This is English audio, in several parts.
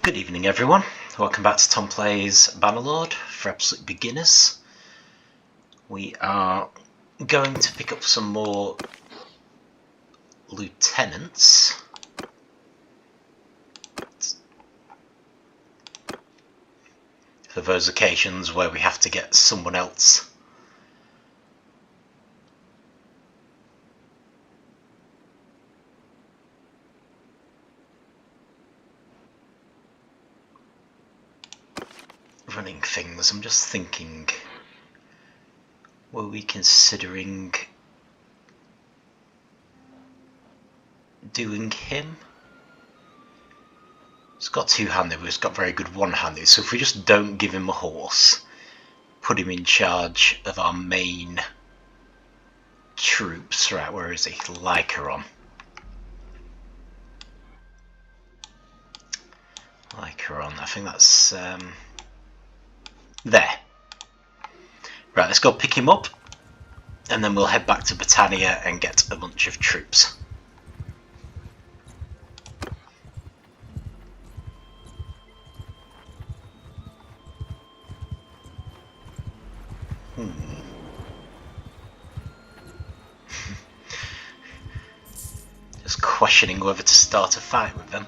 Good evening everyone, welcome back to Tom Plays Bannerlord for absolute beginners. We are going to pick up some more lieutenants. For those occasions where we have to get someone else running things. I'm just thinking, were we considering doing him? He's got two-handed, but he's got very good one-handed, so if we just don't give him a horse, put him in charge of our main troops. Right, where is he? Lycaron. Lycaron, I think that's there. Right, let's go pick him up, and then we'll head back to Britannia and get a bunch of troops. Just questioning whether to start a fight with them.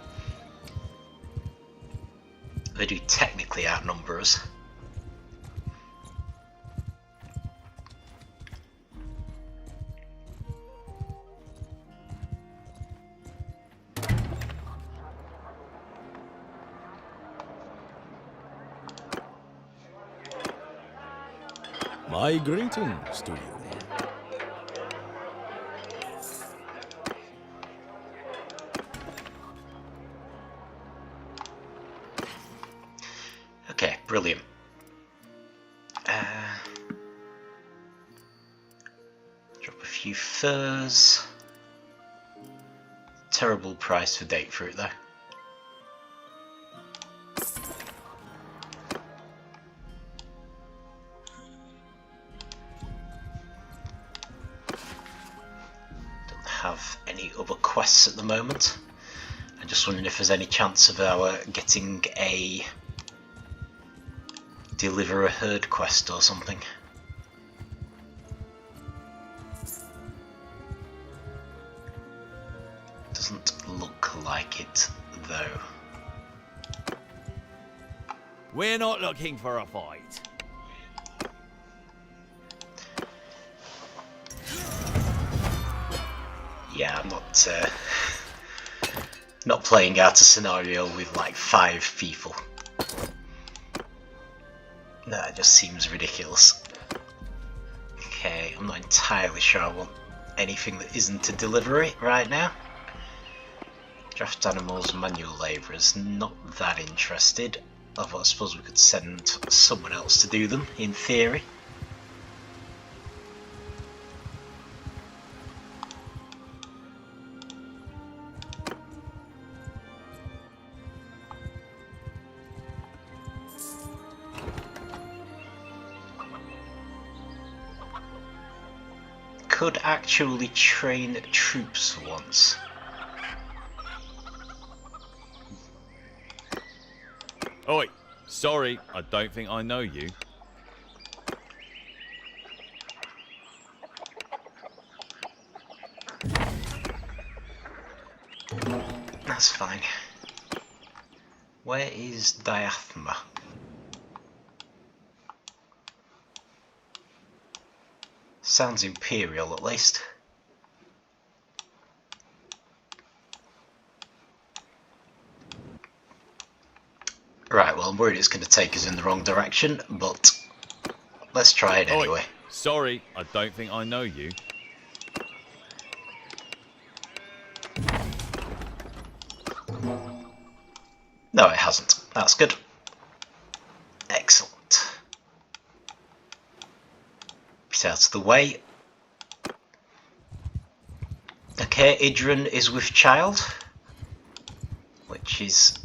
They do technically outnumber us. My greetings to you. Okay, brilliant. Drop a few furs. Terrible price for date fruit though. Have any other quests at the moment. I'm just wondering if there's any chance of our getting a deliver a herd quest or something. Doesn't look like it though. We're not looking for a fight. Yeah, I'm not playing out a scenario with like 5 people. That just seems ridiculous. Okay, I'm not entirely sure I want anything that isn't a delivery right now. Draft animals, manual labourers, not that interested. Although I suppose we could send someone else to do them, in theory. Could actually train troops for once. Oi, sorry, I don't think I know you. That's fine. Where is Diathma? Sounds imperial at least. Right, well I'm worried it's going to take us in the wrong direction, but let's try it anyway. Oi, sorry, I don't think I know you. No, it hasn't. That's good. Excellent. Get out of the way. Okay, Idrin is with child, which is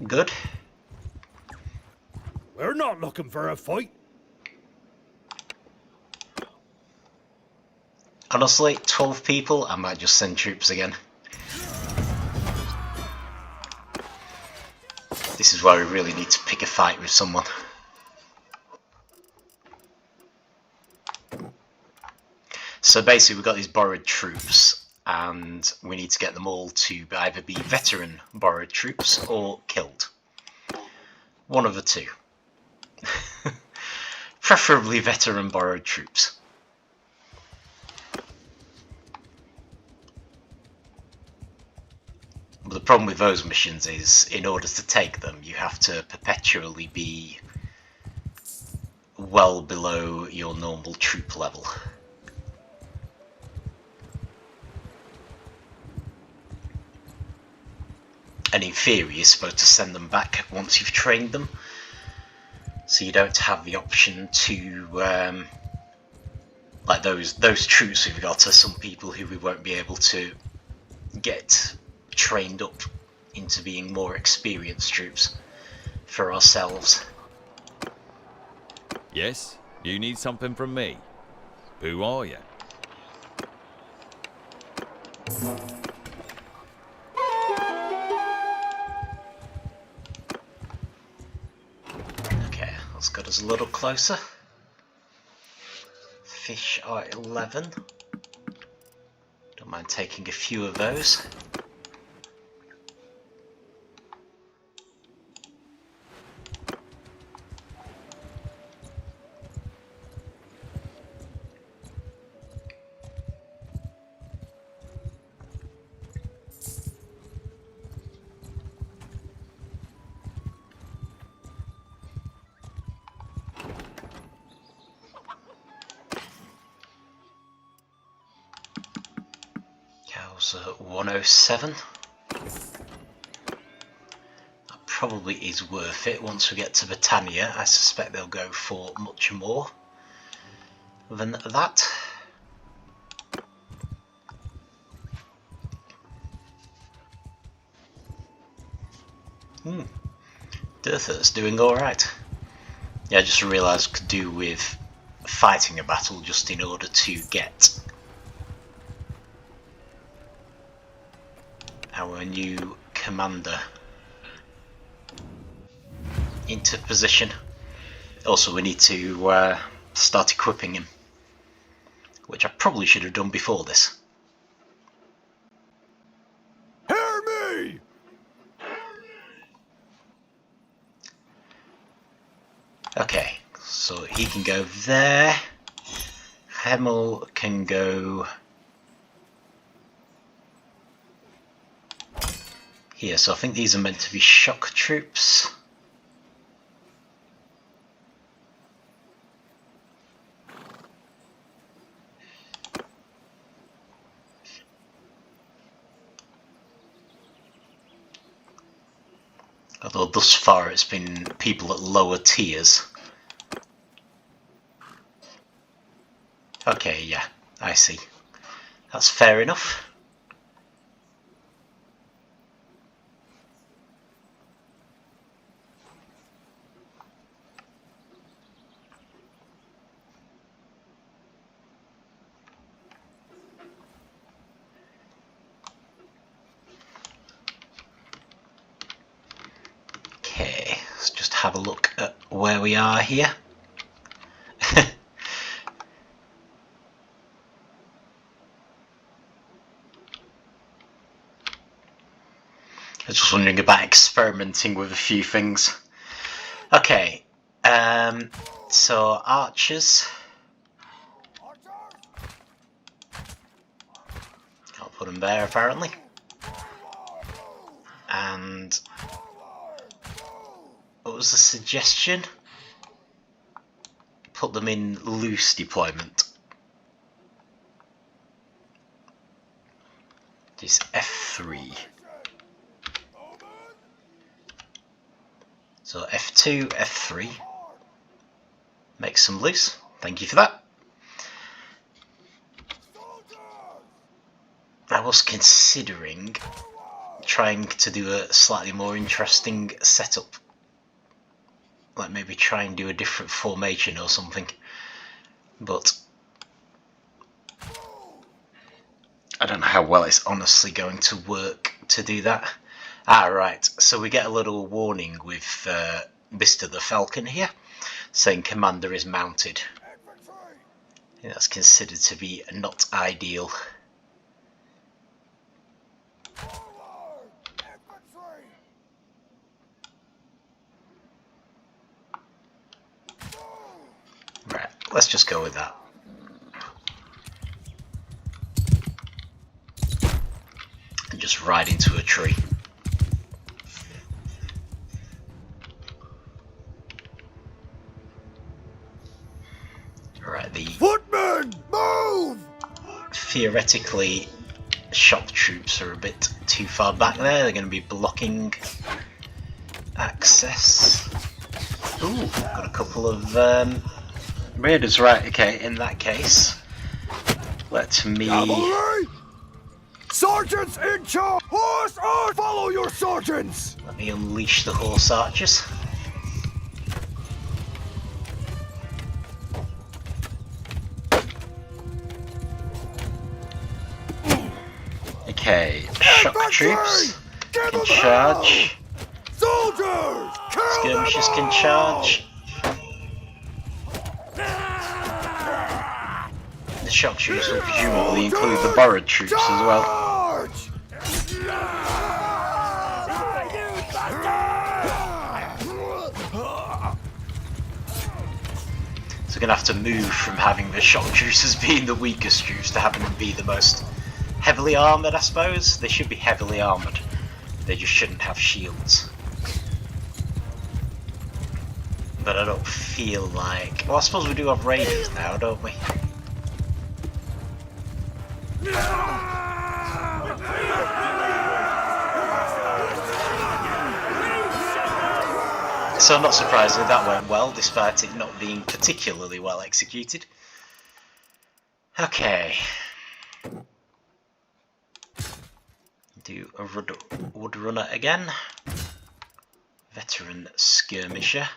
good. We're not looking for a fight. Honestly, 12 people, I might just send troops again. This is where we really need to pick a fight with someone. So basically we've got these borrowed troops, and we need to get them all to either be veteran borrowed troops or killed. One of the two. Preferably veteran borrowed troops. But the problem with those missions is, in order to take them, you have to perpetually be well below your normal troop level. And in theory, you're supposed to send them back once you've trained them, so you don't have the option to, like those troops we've got are some people who we won't be able to get trained up into being more experienced troops for ourselves. Yes? You need something from me? Who are you? Okay, let's get us a little closer. Fish are 11. Don't mind taking a few of those. Cows are 107. That probably is worth it. Once we get to Britannia, I suspect they'll go for much more than that. Dirtha's doing alright. Yeah, I just realised could do with fighting a battle just in order to get our new commander into position. Also, we need to start equipping him, which I probably should have done before this. Hear me! Okay, so he can go there. Hemel can go here. So I think these are meant to be shock troops. Although thus far it's been people at lower tiers. Okay, yeah, I see. That's fair enough. Okay, let's just have a look at where we are here. I was just wondering about experimenting with a few things. Okay, so archers. Can't put them there apparently. And what was the suggestion? Put them in loose deployment. This F3. So F2, F3. Make some loose. Thank you for that. I was considering trying to do a slightly more interesting setup. Like maybe try and do a different formation or something. But I don't know how well it's honestly going to work to do that. Ah, right. So we get a little warning with Mr. the Falcon here, saying Commander is mounted. I think that's considered to be not ideal. Right, let's just go with that. And just ride into a tree. Right, the Footmen, move! theoretically shock troops are a bit too far back there. They're going to be blocking access. Ooh, got a couple of raiders. Right, okay, in that case, let me... Cavalry! Sergeants in charge! Horse arch! Follow your sergeants! Let me unleash the horse archers. Okay, shock troops can charge. Soldiers! Skirmishers can charge. The shock troops will presumably include the borrowed troops as well. So we're going to have to move from having the shock troops as being the weakest troops to having them be the most heavily armoured, I suppose. They should be heavily armoured. They just shouldn't have shields. But I don't feel like... Well, I suppose we do have raiders now, don't we? So not surprisingly that went well, despite it not being particularly well executed. Okay. Do a wood runner again. Veteran skirmisher.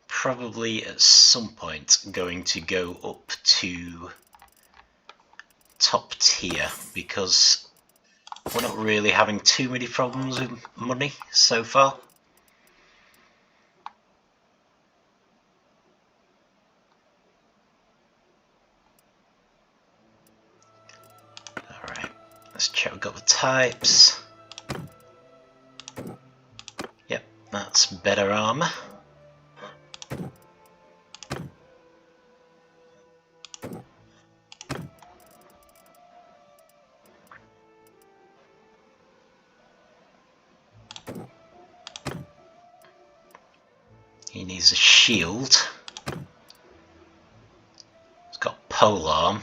Probably at some point going to go up to top tier because we're not really having too many problems with money so far. Alright, let's check we've got the types. Yep, that's better armour. He needs a shield. He's got polearm.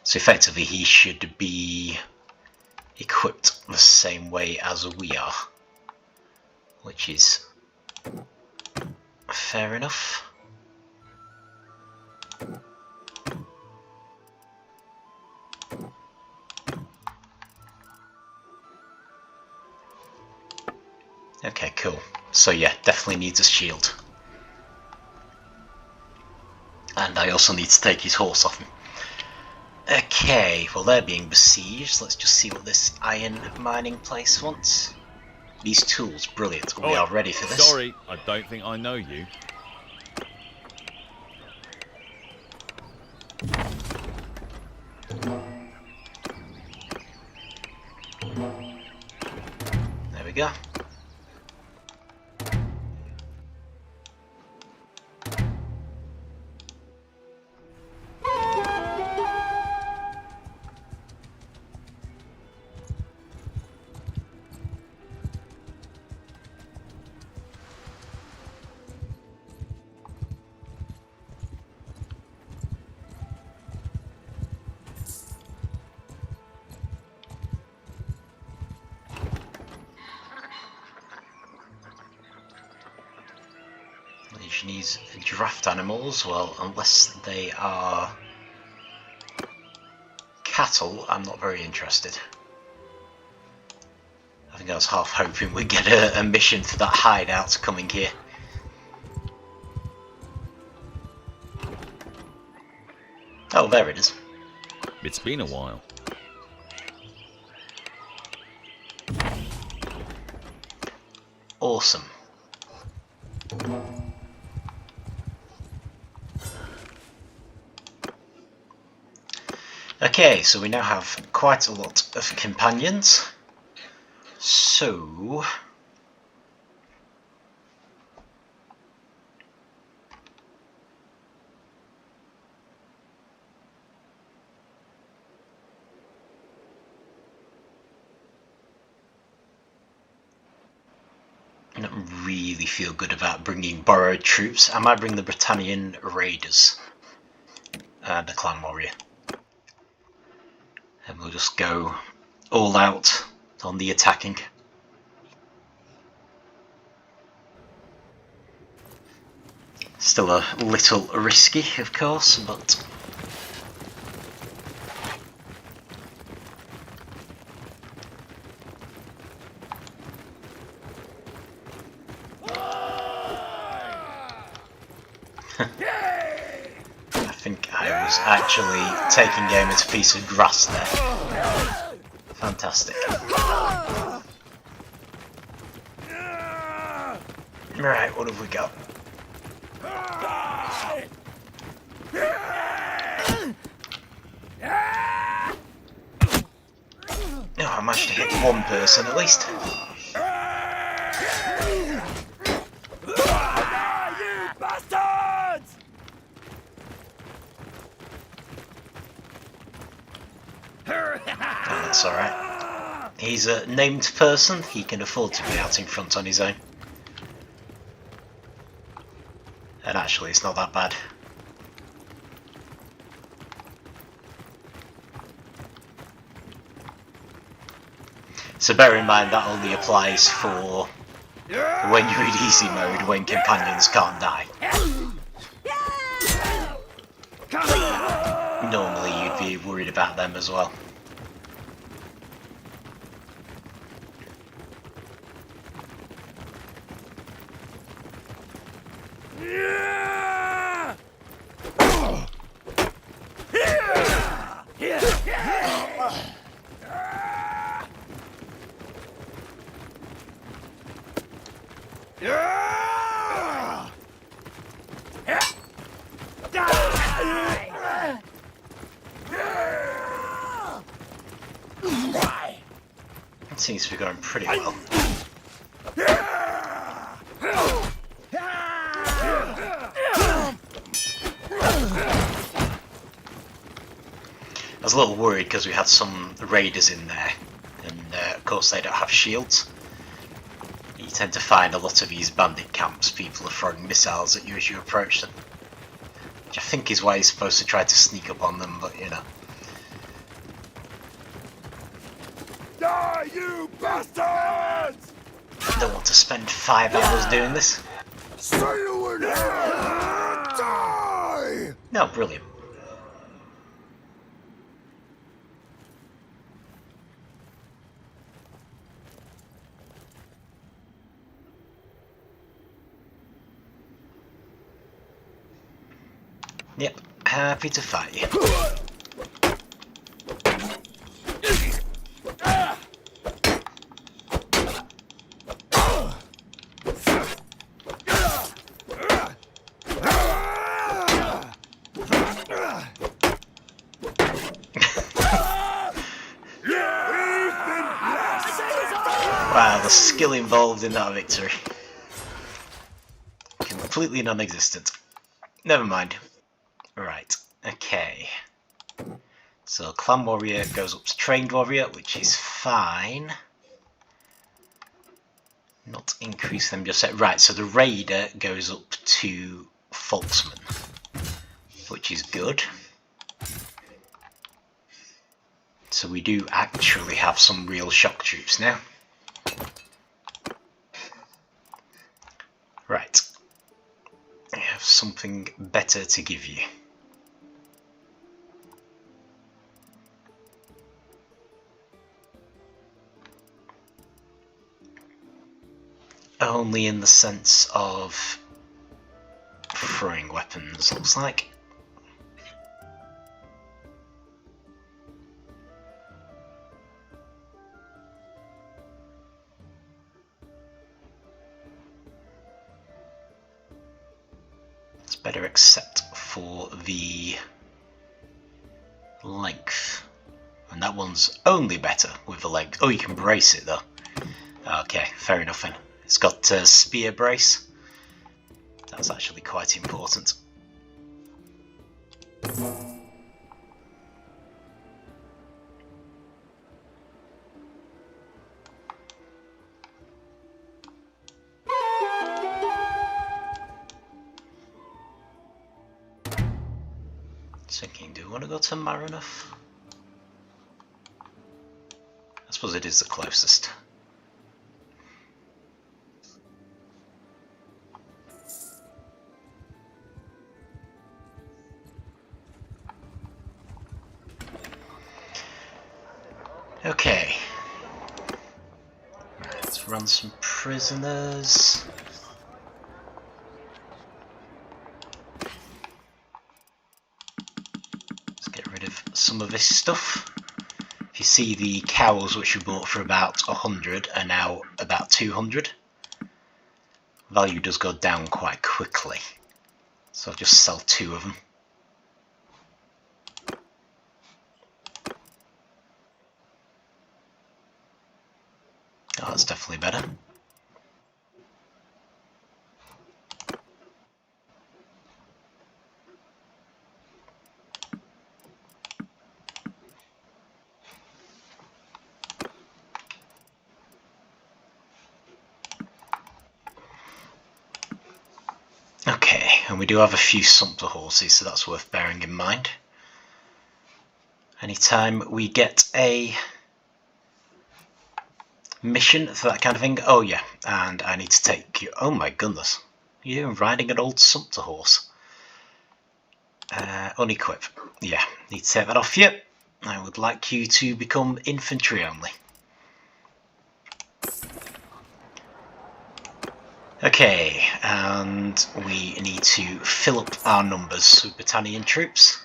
So effectively he should be equipped the same way as we are. Which is fair enough. Okay, cool. So yeah, definitely needs a shield. And I also need to take his horse off him. Okay, well they're being besieged. Let's just see what this iron mining place wants. These tools, brilliant. We are ready for this. Sorry, I don't think I know you. There we go. Needs draft animals. Well, unless they are cattle, I'm not very interested. I think I was half hoping we'd get a mission for that hideout coming here. Oh, there it is. It's been a while. Awesome. Okay, so we now have quite a lot of companions. So... I don't really feel good about bringing borrowed troops. I might bring the Britannian Raiders. The Clan Warrior. And we'll just go all out on the attacking. Still a little risky, of course, but... I think I was actually taking aim at a piece of grass there. Fantastic. Right, what have we got? Oh, I managed to hit one person at least. Oh, that's alright. He's a named person, he can afford to be out in front on his own. And actually, it's not that bad. So bear in mind that only applies for when you're in easy mode, when companions can't die. Normally you'd be worried about them as well. It seems to be going pretty well. I was a little worried because we had some raiders in there, and of course they don't have shields. You tend to find a lot of these bandit camps, people are throwing missiles at you as you approach them. Which I think is why you're supposed to try to sneak up on them, but you know. Die, you bastards! I don't want to spend 5 hours doing this. See you in hell! Die! No, brilliant. Yep, happy to fight you. Wow, the skill involved in that victory. Completely non-existent. Never mind. Right, okay. So Clan Warrior goes up to Trained Warrior, which is fine. Not increase them just yet. Right, so the Raider goes up to Folksman, which is good. So we do actually have some real shock troops now. Right. I have something better to give you. Only in the sense of throwing weapons, looks like. better except for the length. And that one's only better with the length. Oh, you can brace it though. Okay, fair enough then. It's got spear brace. That's actually quite important. Thinking, do we want to go to Maranov? I suppose it is the closest. Okay. Right, let's run some prisoners. Let's get rid of some of this stuff. If you see, the cows which we bought for about 100 are now about 200. Value does go down quite quickly, so I'll just sell 2 of them. Oh, that's definitely better. Okay, and we do have a few sumpter horses, so that's worth bearing in mind. Anytime we get a mission for that kind of thing. Oh yeah, and I need to take you. Oh my goodness, you're riding an old sumpter horse. Unequip. Yeah, need to take that off you. I would like you to become infantry only. Okay, and we need to fill up our numbers with Britannian troops.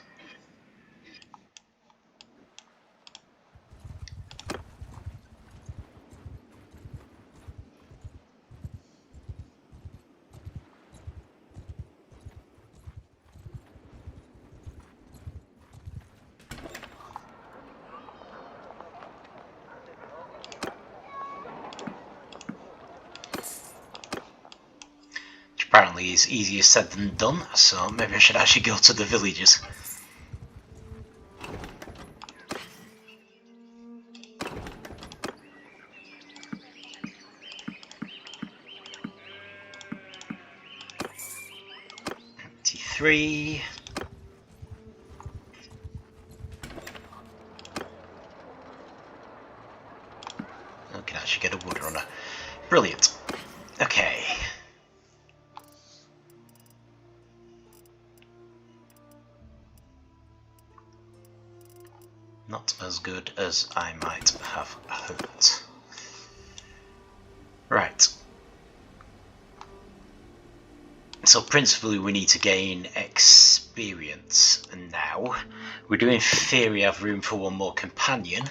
Apparently is easier said than done, so maybe I should actually go to the villages. Three. I can actually get a wood runner. Brilliant. Okay. Not as good as I might have hoped. Right. So principally we need to gain experience, and now we do in theory have room for one more companion.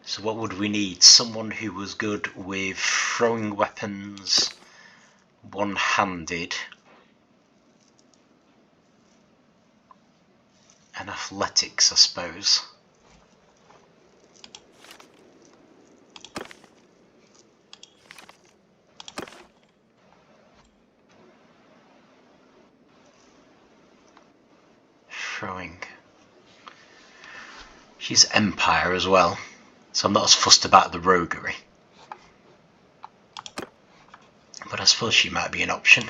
So what would we need? Someone who was good with throwing weapons, one-handed, and athletics, I suppose. Throwing. She's Empire as well, so I'm not as fussed about the roguery. But I suppose she might be an option.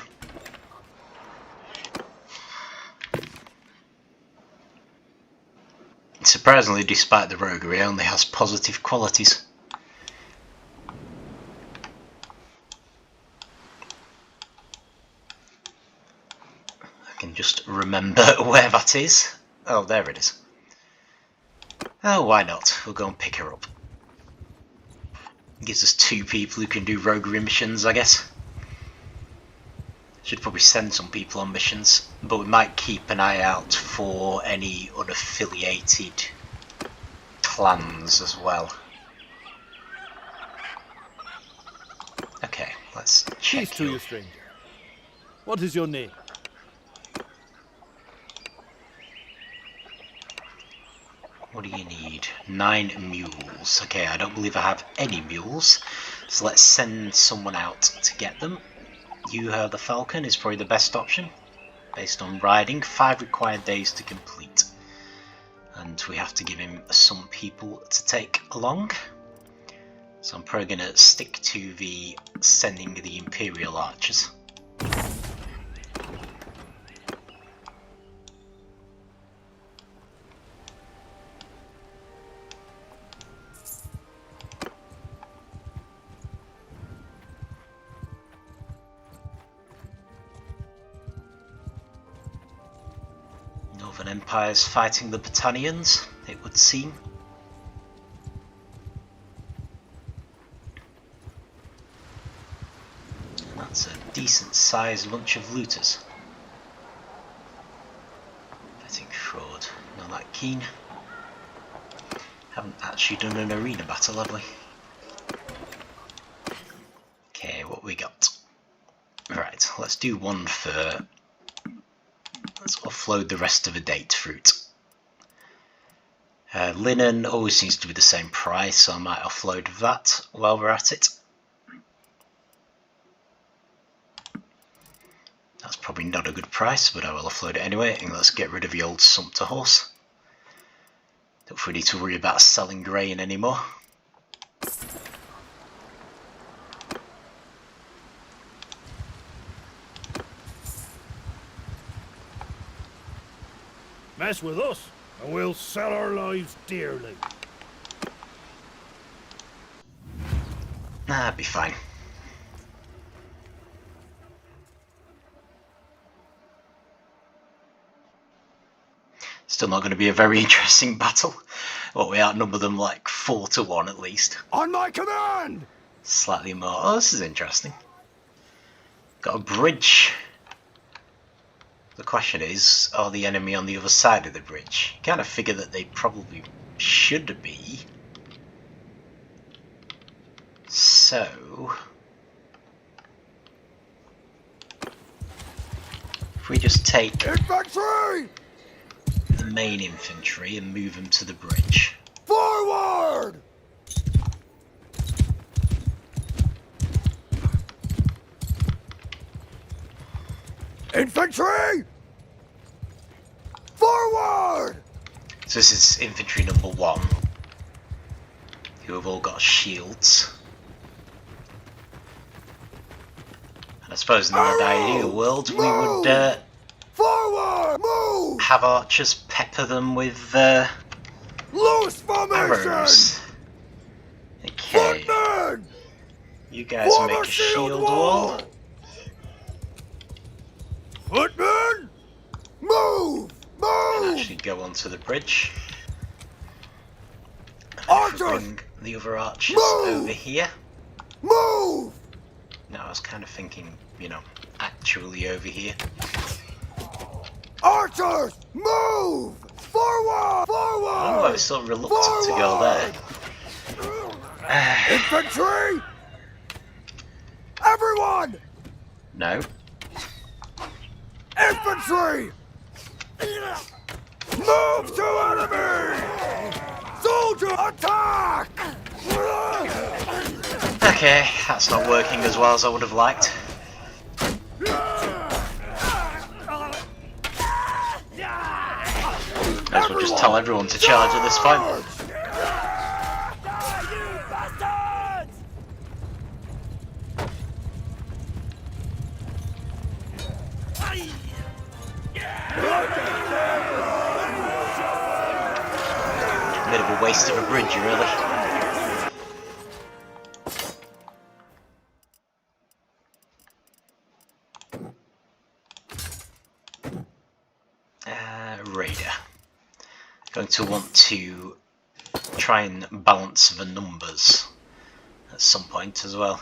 Surprisingly, despite the roguery, it only has positive qualities. I can just remember where that is. Oh, there it is. Oh, why not? We'll go and pick her up. Gives us 2 people who can do roguery missions, I guess. Should probably send some people on missions, but we might keep an eye out for any unaffiliated clans as well. Okay, Let's Peace check to you, stranger. What is your name? What do you need? 9 mules. Okay, I don't believe I have any mules, so let's send someone out to get them. Yuha the Falcon is probably the best option, based on riding. 5 required days to complete. And we have to give him some people to take along. So I'm probably going to stick to the sending the Imperial archers. Northern Empire's fighting the Battanians, it would seem. And that's a decent sized bunch of looters. Betting fraud, not that keen. Haven't actually done an arena battle, have we? Okay, what we got? Right, let's do one for... Let's offload the rest of the date fruit. Linen always seems to be the same price, so I might offload that while we're at it. That's probably not a good price, but I will offload it anyway, and let's get rid of the old sumpter horse. Don't really need to worry about selling grain anymore. Mess with us, and we'll sell our lives dearly. Nah, be fine. Still not going to be a very interesting battle. Well, we outnumber them like 4 to 1 at least. On my command! Slightly more. Oh, this is interesting. Got a bridge. The question is, are the enemy on the other side of the bridge? You kind of figure that they probably should be. So... if we just take Infantry! the main infantry and move them to the bridge. Forward! Infantry! Forward! So this is infantry number 1, who have all got shields. And I suppose in an ideal world we would Forward! Move! have archers pepper them with Loose formation! arrows. Okay, Footmen! you guys Form make a a shield wall. Footmen! Move! And Move! actually go onto the bridge. And if Archers! we bring the other archers Move! over here. Move! Now I was kind of thinking, you know, actually over here. Archers! Move! Forward! I don't know why Forward! we're so reluctant to go there. Infantry! Everyone! No. Infantry! Move to enemy! Soldier attack! Okay, that's not working as well as I would have liked. Might as well just tell everyone to charge at this point. Bit of a waste of a bridge, really. Raider. Going to want to try and balance the numbers at some point as well.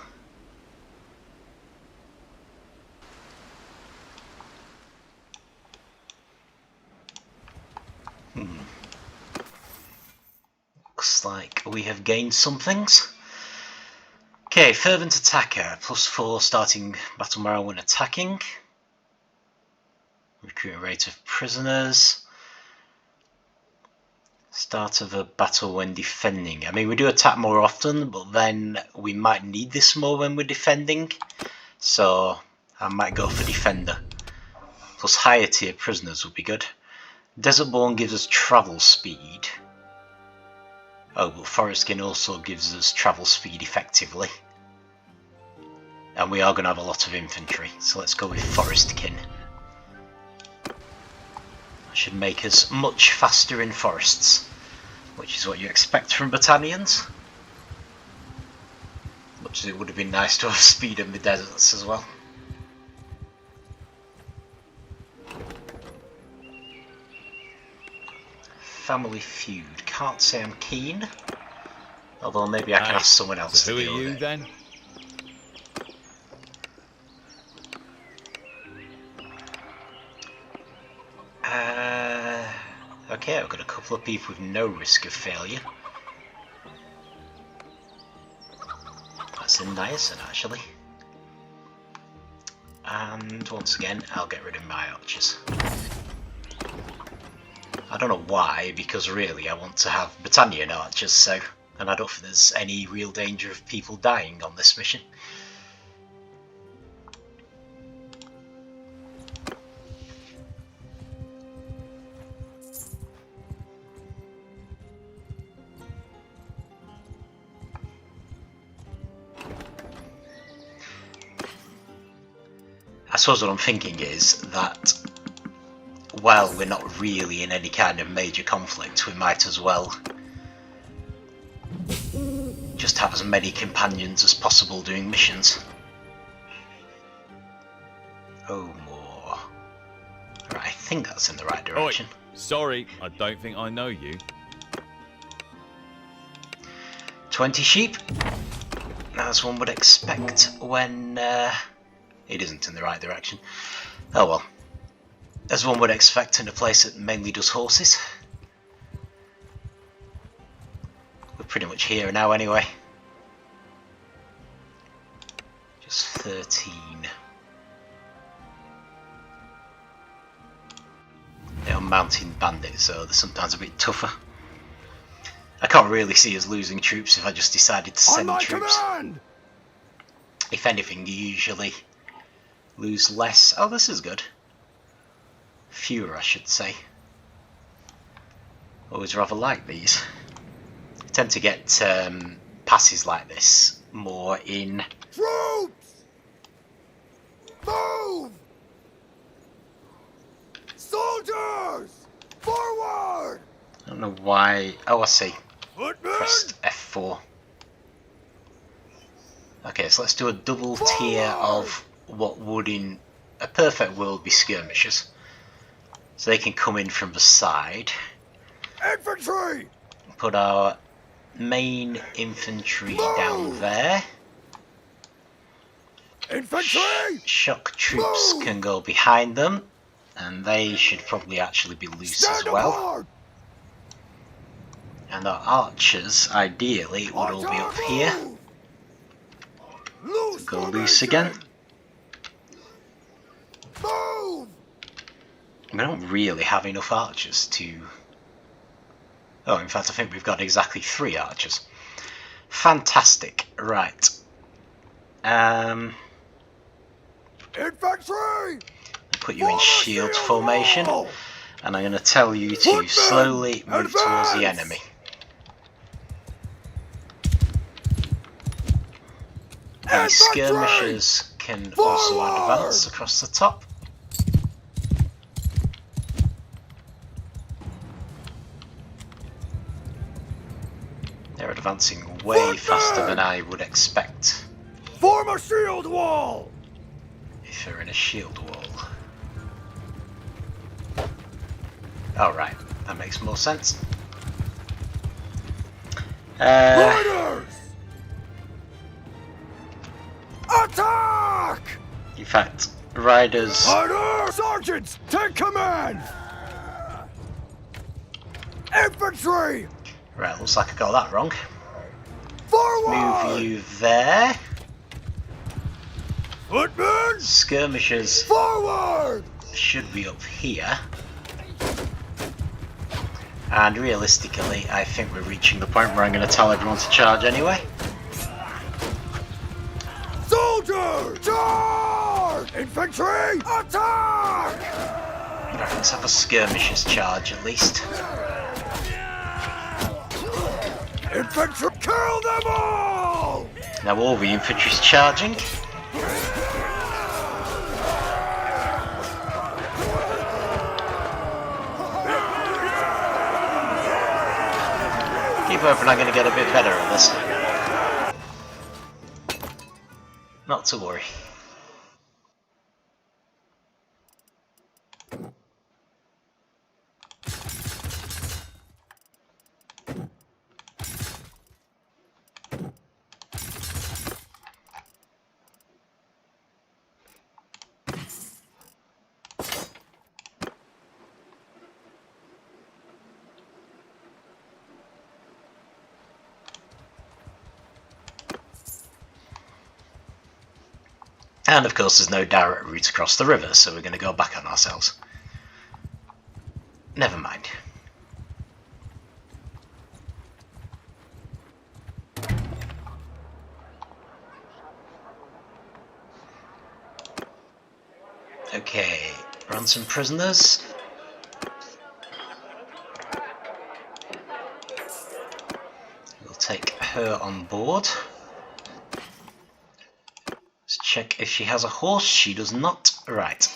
Looks like we have gained some things. Okay, fervent attacker, +4 starting battle morale when attacking. Recruiting rate of prisoners. Start of a battle when defending. I mean, we do attack more often, but then we might need this more when we're defending. So I might go for defender. Plus higher tier prisoners would be good. Desertborn gives us travel speed. Oh, but Forestkin also gives us travel speed effectively. And we are going to have a lot of infantry, so let's go with Forestkin. That should make us much faster in forests, which is what you expect from battalions. Much as it would have been nice to have speed in the deserts as well. Family feud. Can't say I'm keen. Although maybe I can ask someone else So to who deal are you with it. then? Okay, I've got a couple of people with no risk of failure. That's in niacin actually. And once again, I'll get rid of my archers. I don't know why, because really I want to have Battanian archers, so, and I don't think there's any real danger of people dying on this mission. I suppose what I'm thinking is that while we're not really in any kind of major conflict, we might as well just have as many companions as possible doing missions. Oh, more. Right, I think that's in the right direction. Oi, sorry, I don't think I know you. 20 sheep, as one would expect when it isn't in the right direction. Oh well. As one would expect in a place that mainly does horses. We're pretty much here now anyway. Just 13. They are mountain bandits, so they're sometimes a bit tougher. I can't really see us losing troops if I just decided to send troops. Command! If anything, you usually lose less. Oh, this is good. Fewer, I should say. Always rather like these. I tend to get passes like this more in. Troops! Move! Soldiers! Forward! I don't know why. Oh, I see. Footmen! Pressed F4. Okay, so let's do a double tier of what would in a perfect world be skirmishers. So they can come in from the side. Infantry! Put our main infantry down there. Infantry! Shock troops can go behind them, and they should probably actually be loose as Stand well. apart! And our archers, ideally, would all be up here. Loose Go loose again. Move! We don't really have enough archers to... Oh, in fact, I think we've got exactly 3 archers. Fantastic. Right. Infantry! Put you in shield formation, and I'm going to tell you to slowly move towards the enemy. The skirmishers can also advance across the top. They're advancing way faster than I would expect Form a shield wall! if they're in a shield wall. Alright, that makes more sense. Riders! Attack! In fact, riders... Riders! Sergeants, take command! Infantry! Right, looks like I got that wrong. Forward! Move you there. Footmen! Skirmishers Forward! should be up here. And realistically, I think we're reaching the point where I'm going to tell everyone to charge anyway. Soldiers! Charge! Infantry! Attack! Right, let's have a skirmishers charge at least. Infantry! Kill them all! Now all the infantry's charging. Keep hoping I'm going to get a bit better at this. Not to worry. And of course there's no direct route across the river, so we're going to go back on ourselves. Never mind. Okay, ransom prisoners. We'll take her on board. Check if she has a horse. She does not. Right.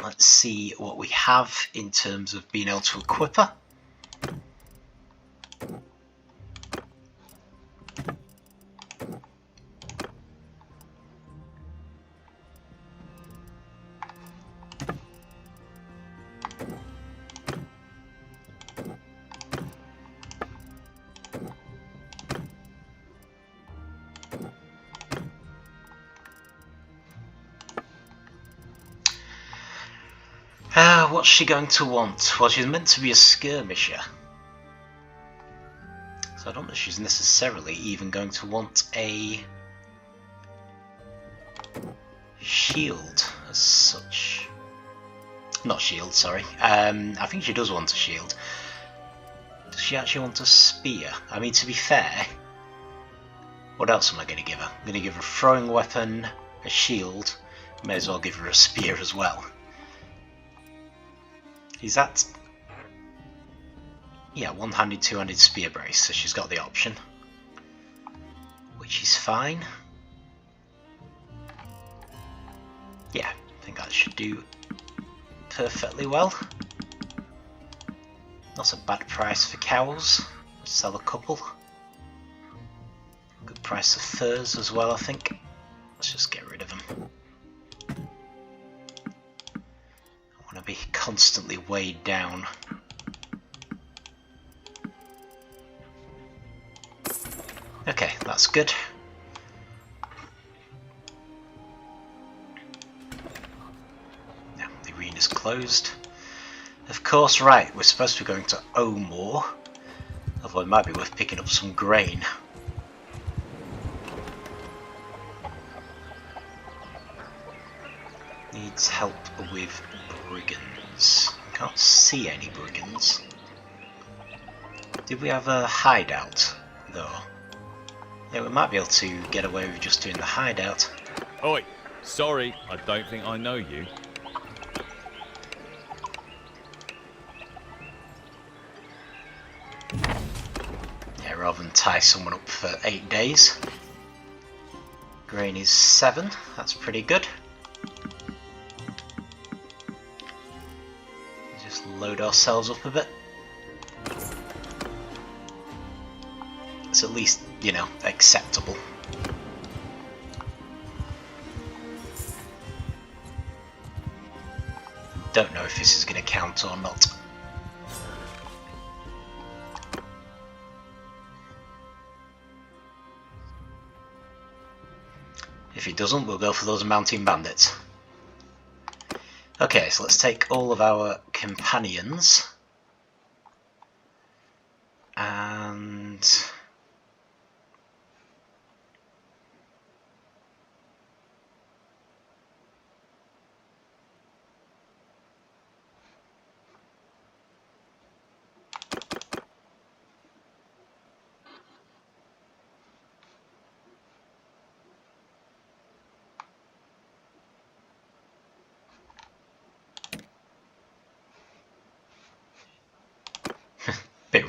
Let's see what we have in terms of being able to equip her. What's she going to want? Well, she's meant to be a skirmisher. So I don't know if she's necessarily even going to want a shield as such. Not shield, sorry. I think she does want a shield. Does she actually want a spear? I mean, to be fair, what else am I going to give her? I'm going to give her a throwing weapon, a shield. May as well give her a spear as well. Is that... yeah, one-handed, two-handed spear brace, so she's got the option. Which is fine. Yeah, I think that should do perfectly well. Not a bad price for cows. Let's sell a couple. Good price of furs as well, I think. Let's just get rid of them. Be constantly weighed down. Okay, that's good. Now the arena's closed. Of course, right, we're supposed to be going to Omore, although it might be worth picking up some grain. Needs help with brigands. Can't see any brigands. Did we have a hideout though? Yeah, we might be able to get away with just doing the hideout. Oi, sorry, I don't think I know you. Yeah, rather than tie someone up for 8 days. Grain is 7, that's pretty good. Load ourselves up a bit. It's at least, you know, acceptable. Don't know if this is going to count or not. If it doesn't, we'll go for those mountain bandits. Okay, so let's take all of our companions and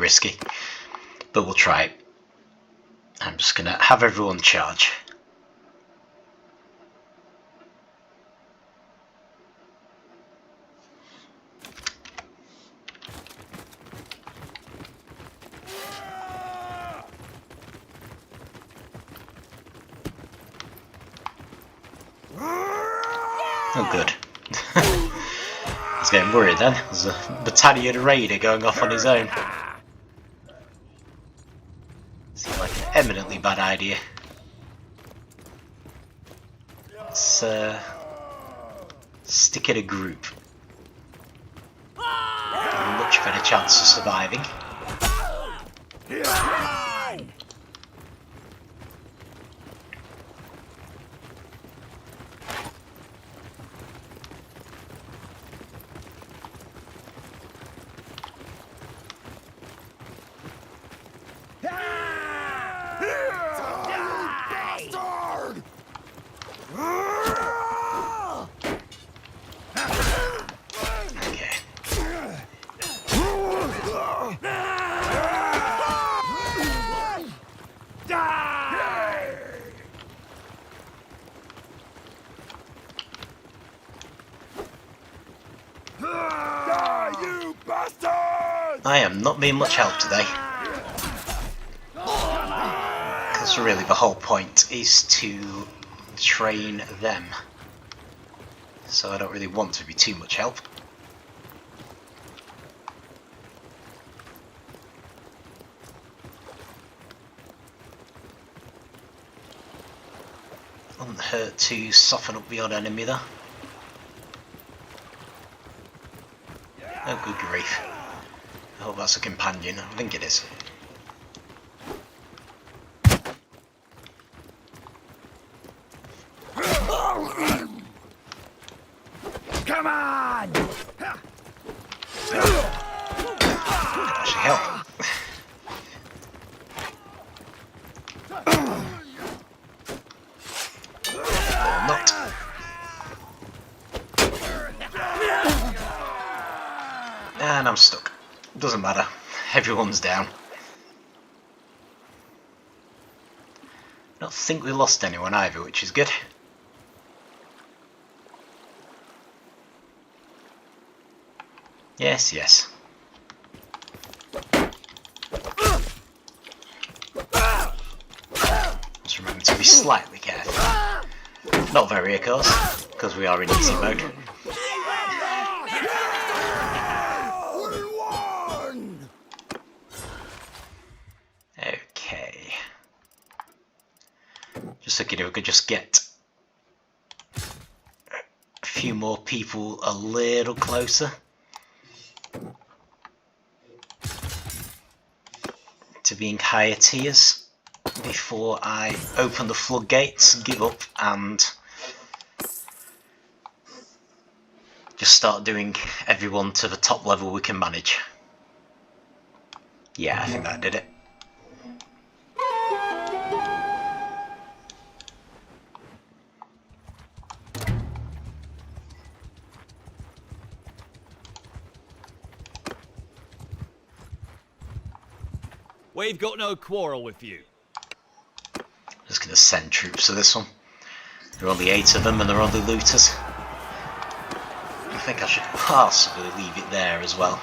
risky, but we'll try it. I'm just going to have everyone charge. Oh good. I was getting worried then. There's a battalion raider going off on his own. Seems like an eminently bad idea. Let's stick in a group. A much better chance of surviving. I am not being much help today. Because really the whole point is to train them. So I don't really want to be too much help. Doesn't hurt to soften up the odd enemy though. Oh good grief. I hope that's a companion. I think it is. Come on! Actually help. Or not. And I'm stuck. Doesn't matter. Everyone's down. I don't think we lost anyone either, which is good. Yes, yes. Just remember to be slightly careful. Not very, of course, because we are in easy mode. Okay. Just thinking if we could just get a few more people a little closer to being higher tiers before I open the floodgates, give up and just start doing everyone to the top level we can manage. Yeah, I think that did it. We've got no quarrel with you. Just gonna send troops to this one. There are only 8 of them and they're only looters. I think I should possibly leave it there as well.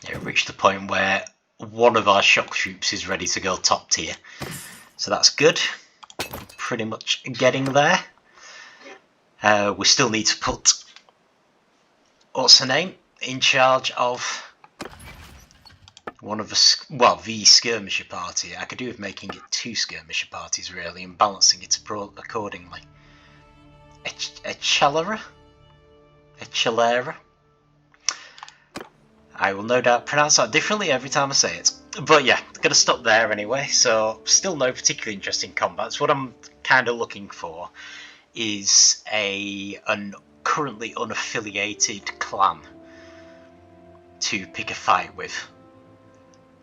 Yeah, reached the point where one of our shock troops is ready to go top tier. So that's good. Pretty much getting there. We still need to put, what's her name, in charge of one of the, well, the skirmisher party. I could do with making it 2 skirmisher parties really and balancing it accordingly. Echalera? Echalera? I will no doubt pronounce that differently every time I say it. But yeah, gonna stop there anyway, so still no particularly interesting combats. What I'm kind of looking for is an currently unaffiliated clan to pick a fight with.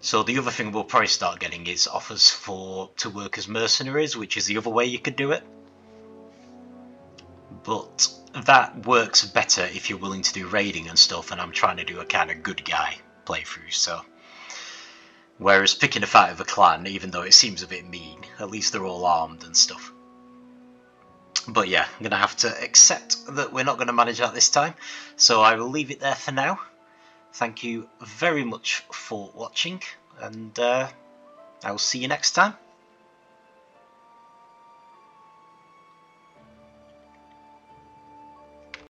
So the other thing we'll probably start getting is offers to work as mercenaries, which is the other way you could do it. but that works better if you're willing to do raiding and stuff, and I'm trying to do a kind of good guy playthrough, so. Whereas picking a fight of a clan, even though it seems a bit mean, at least they're all armed and stuff. But yeah, I'm going to have to accept that we're not going to manage that this time, so I will leave it there for now. Thank you very much for watching, and I will see you next time.